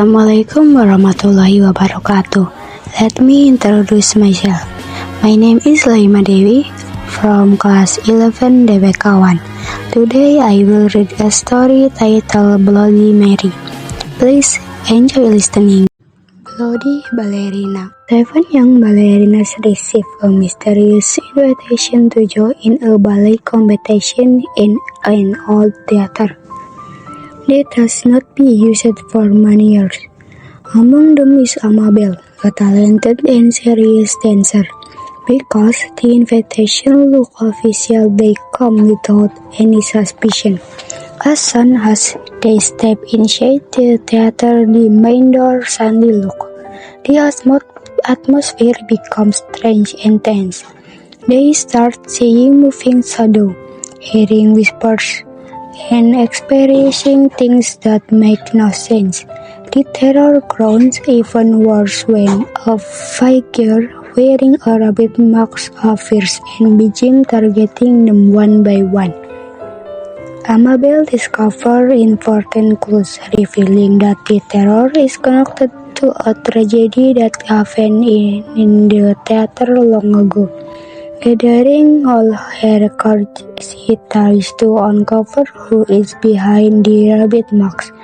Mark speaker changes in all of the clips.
Speaker 1: Assalamualaikum warahmatullahi wabarakatuh. Let me introduce myself. My name is Laima Dewi from class 11 DBK 1. Today I will read a story titled Bloody Mary. Please enjoy listening. Bloody Ballerina. 7 young ballerinas receive a mysterious invitation to join a ballet competition in an old theater that has not been used for many years. Among them is Amabel, a talented and serious dancer. Because the invitation looked official, they come without any suspicion. As soon as they step inside the theater, the main door suddenly locks. The atmosphere becomes strange and tense. They start seeing moving shadows, hearing whispers, and experiencing things that make no sense. The terror grows even worse when a figure wearing a rabbit mask appears and begins targeting them one by one. Amabel discovers important clues, revealing that the terror is connected to a tragedy that happened in the theater long ago. Gathering all her courage, she tries to uncover who is behind the rabbit mask.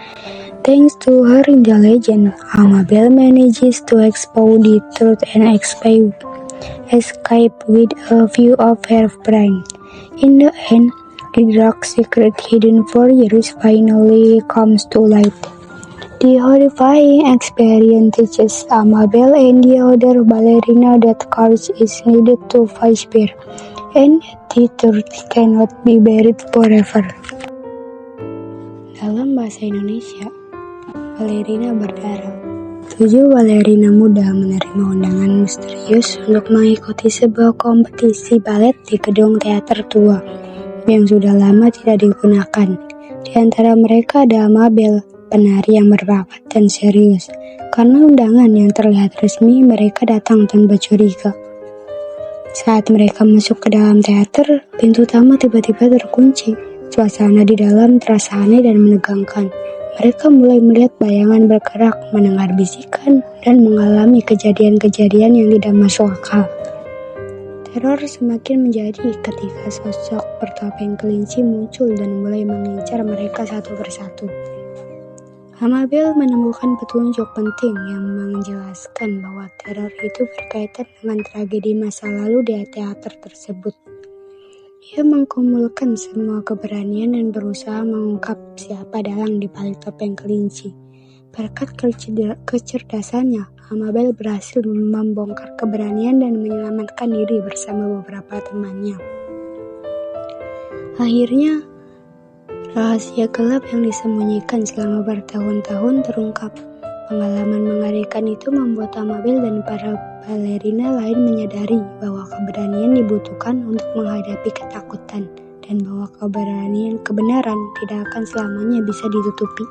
Speaker 1: Thanks to her intelligence, Amabel manages to expose the truth and escape with a few of her friends. In the end, the dark secret hidden for years finally comes to light. The horrifying experience teaches Amabel and the other ballerina that courage is needed to face fear, and the truth cannot be buried forever. Dalam bahasa Indonesia, balerina berdarah. 7 balerina muda menerima undangan misterius untuk mengikuti sebuah kompetisi balet di gedung teater tua yang sudah lama tidak digunakan. Di antara mereka ada Amabel, penari yang berbakat dan serius. Karena undangan yang terlihat resmi, mereka datang tanpa curiga. Saat mereka masuk ke dalam teater, pintu utama tiba-tiba terkunci. Suasana di dalam terasa aneh dan menegangkan. Mereka mulai melihat bayangan bergerak, mendengar bisikan, dan mengalami kejadian-kejadian yang tidak masuk akal. Teror semakin menjadi ketika sosok bertopeng kelinci muncul dan mulai mengincar mereka satu persatu. Amabel menemukan petunjuk penting yang menjelaskan bahwa teror itu berkaitan dengan tragedi masa lalu di teater tersebut. Ia mengkumpulkan semua keberanian dan berusaha mengungkap siapa dalang di balik topeng kelinci. Berkat kecerdasannya, Amabel berhasil membongkar keberanian dan menyelamatkan diri bersama beberapa temannya. Akhirnya, rahasia gelap yang disembunyikan selama bertahun-tahun terungkap. Pengalaman mengerikan itu membuat Amabel dan para balerina lain menyadari bahwa keberanian dibutuhkan untuk menghadapi ketakutan dan bahwa kebenaran tidak akan selamanya bisa ditutupi.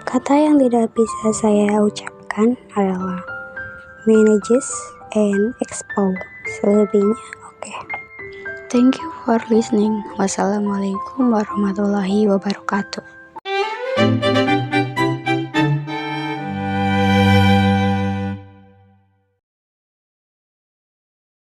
Speaker 1: Kata yang tidak bisa saya ucapkan adalah manage and expose. Selebihnya oke. Thank you for listening. Wassalamualaikum warahmatullahi wabarakatuh.